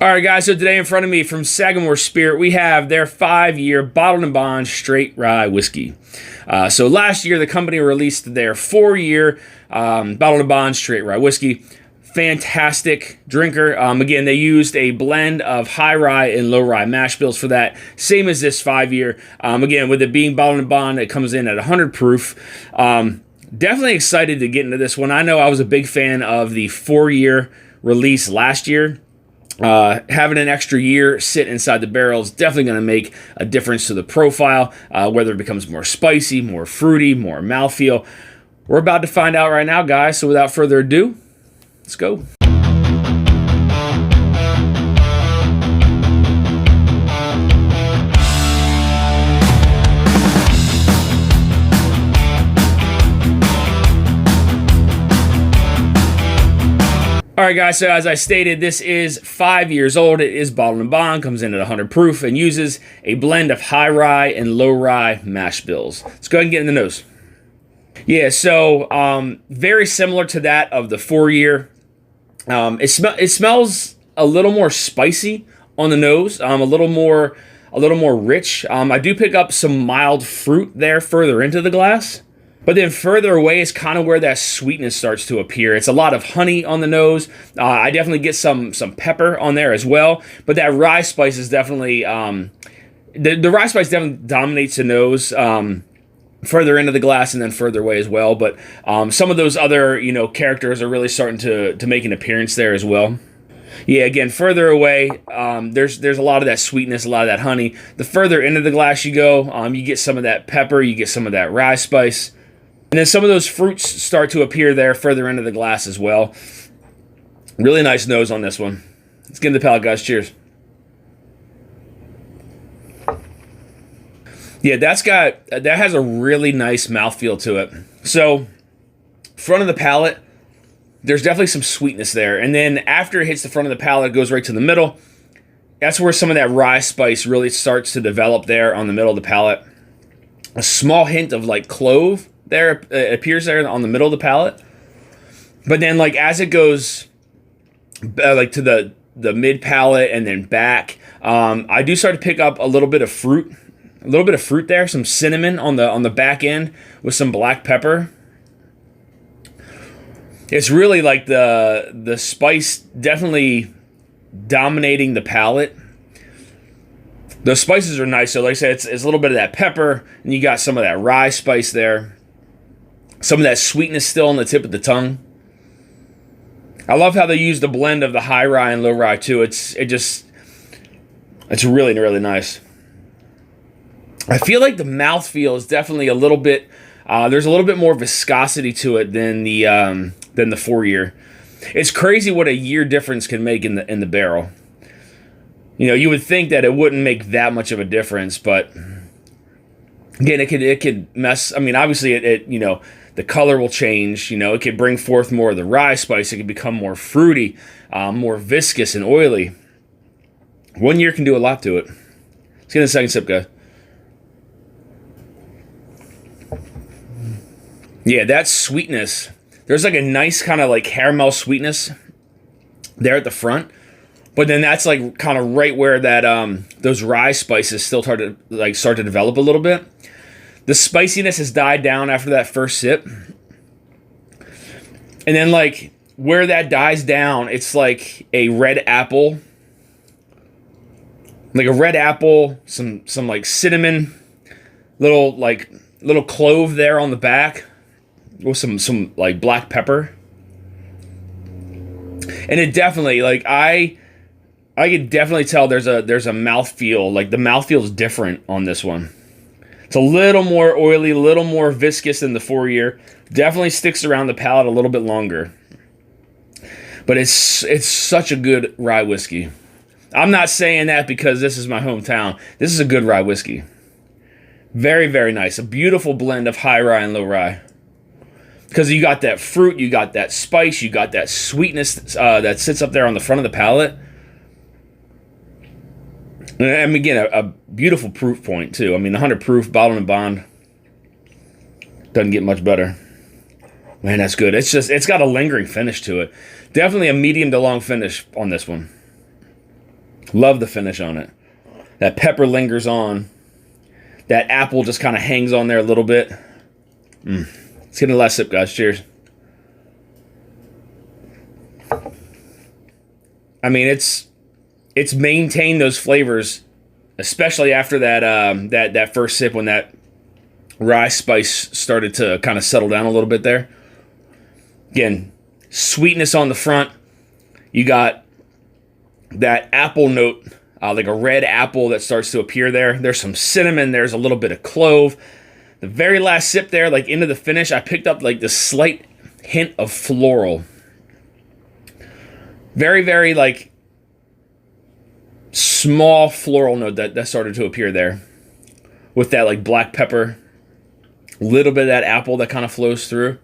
All right, guys, so today in front of me from Sagamore Spirit, we have their 5-year Bottled and Bond Straight Rye Whiskey. So last year, the company released their 4-year Bottled and Bond Straight Rye Whiskey. Fantastic drinker. Again, they used a blend of high rye and low rye mash bills for that, same as this 5-year. Again, with it being Bottled and Bond, it comes in at 100 proof. Definitely excited to get into this one. I know I was a big fan of the 4-year release last year. Having an extra year sit inside the barrel is definitely going to make a difference to the profile, whether it becomes more spicy, more fruity, more mouthfeel. We're about to find out right now, guys, so without further ado, let's go. All right, guys, so as I stated, this is 5 years old. It is Bottled and Bond, comes in at 100 proof, and uses a blend of high rye and low rye mash bills. Let's go ahead and get in the nose. Yeah, so very similar to that of the 4-year. It smells a little more spicy on the nose, a little more rich. I do pick up some mild fruit there further into the glass. But then further away is kind of where that sweetness starts to appear. It's a lot of honey on the nose. I definitely get some pepper on there as well. But that rye spice is definitely, the rye spice definitely dominates the nose further into the glass and then further away as well. But some of those other, characters are really starting to make an appearance there as well. Yeah, again, further away, there's a lot of that sweetness, a lot of that honey. The further into the glass you go, you get some of that pepper, you get some of that rye spice. And then some of those fruits start to appear there further into the glass as well. Really nice nose on this one. Let's get into the palate, guys. Cheers. Yeah, that has a really nice mouthfeel to it. So, front of the palate, there's definitely some sweetness there. And then after it hits the front of the palate, it goes right to the middle. That's where some of that rye spice really starts to develop there on the middle of the palate. A small hint of like clove there appears there on the middle of the palate. But then like as it goes like to the mid palate and then back, I do start to pick up a little bit of fruit. A little bit of fruit there, some cinnamon on the back end with some black pepper. It's really like the spice definitely dominating the palate. The spices are nice, so like I said, it's a little bit of that pepper, and you got some of that rye spice there. Some of that sweetness still on the tip of the tongue. I love how they use the blend of the high rye and low rye too. It's really, really nice. I feel like the mouthfeel is definitely a little bit, there's a little bit more viscosity to it than the 4-year. It's crazy what a year difference can make in the barrel. You would think that it wouldn't make that much of a difference, but again, it could mess. I mean, obviously, it the color will change. It could bring forth more of the rye spice. It could become more fruity, more viscous and oily. 1 year can do a lot to it. Let's get a second sip, guys. Yeah, that sweetness. There's like a nice kind of like caramel sweetness there at the front. But then that's like kind of right where that those rye spices still start to develop a little bit. The spiciness has died down after that first sip. And then like where that dies down, it's like a red apple. Like a red apple, some like cinnamon, little clove there on the back with some like black pepper. And it definitely like I could definitely tell there's a mouthfeel. Like the mouthfeel is different on this one. It's a little more oily, a little more viscous than the 4-year. Definitely sticks around the palate a little bit longer. But it's such a good rye whiskey. I'm not saying that because this is my hometown. This is a good rye whiskey. Very, very nice. A beautiful blend of high rye and low rye. Because you got that fruit, you got that spice, you got that sweetness that sits up there on the front of the palate. And again, a beautiful proof point, too. I mean, 100 proof, Bottled and Bond. Doesn't get much better. Man, that's good. It's got a lingering finish to it. Definitely a medium to long finish on this one. Love the finish on it. That pepper lingers on. That apple just kind of hangs on there a little bit. Let's get a last sip, guys. Cheers. I mean, it's maintained those flavors, especially after that first sip when that rye spice started to kind of settle down a little bit there. Again, sweetness on the front. You got that apple note, like a red apple that starts to appear there. There's some cinnamon. There's a little bit of clove. The very last sip there, like into the finish, I picked up like this slight hint of floral. Very, very like small floral note that started to appear there. With that like black pepper, little bit of that apple that kind of flows through.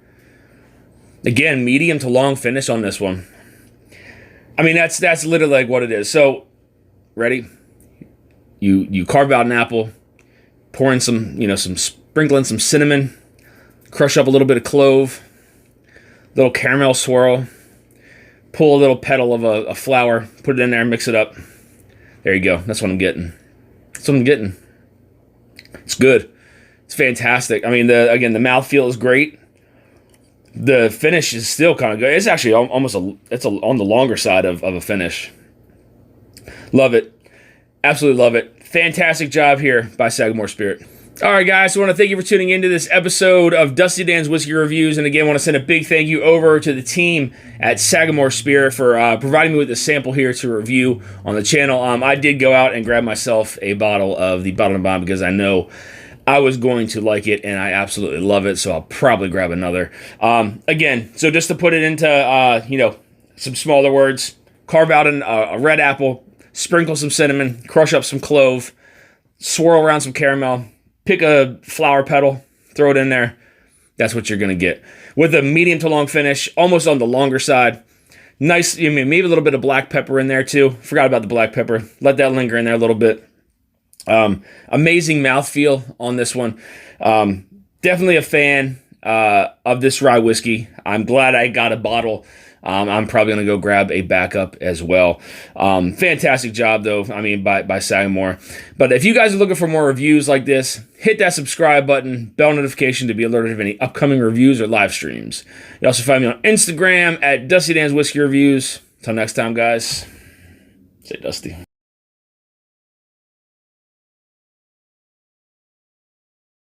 Again, medium to long finish on this one. I mean, that's literally like what it is. So, ready? You carve out an apple, pour in some, sprinkle in some cinnamon, crush up a little bit of clove, little caramel swirl, pull a little petal of a flower, put it in there, mix it up. There you go. That's what I'm getting. That's what I'm getting. It's good. It's fantastic. I mean, the mouthfeel is great. The finish is still kind of good. It's actually almost on the longer side of a finish. Love it. Absolutely love it. Fantastic job here by Sagamore Spirit. All right, guys, so I want to thank you for tuning into this episode of Dusty Dan's Whiskey Reviews. And again, I want to send a big thank you over to the team at Sagamore Spirit for providing me with a sample here to review on the channel. I did go out and grab myself a bottle of the Bottled & Bond because I know I was going to like it, and I absolutely love it, so I'll probably grab another. Again, so just to put it into, some smaller words, carve out a red apple, sprinkle some cinnamon, crush up some clove, swirl around some caramel, pick a flower petal, throw it in there. That's what you're going to get. With a medium to long finish, almost on the longer side. Nice, maybe a little bit of black pepper in there too. Forgot about the black pepper. Let that linger in there a little bit. Amazing mouthfeel on this one. Definitely a fan of this rye whiskey. I'm glad I got a bottle. I'm probably going to go grab a backup as well. Fantastic job, though, by Sagamore. But if you guys are looking for more reviews like this, hit that subscribe button, bell notification to be alerted of any upcoming reviews or live streams. You also find me on Instagram at Dusty Dan's Whiskey Reviews. Until next time, guys, stay dusty.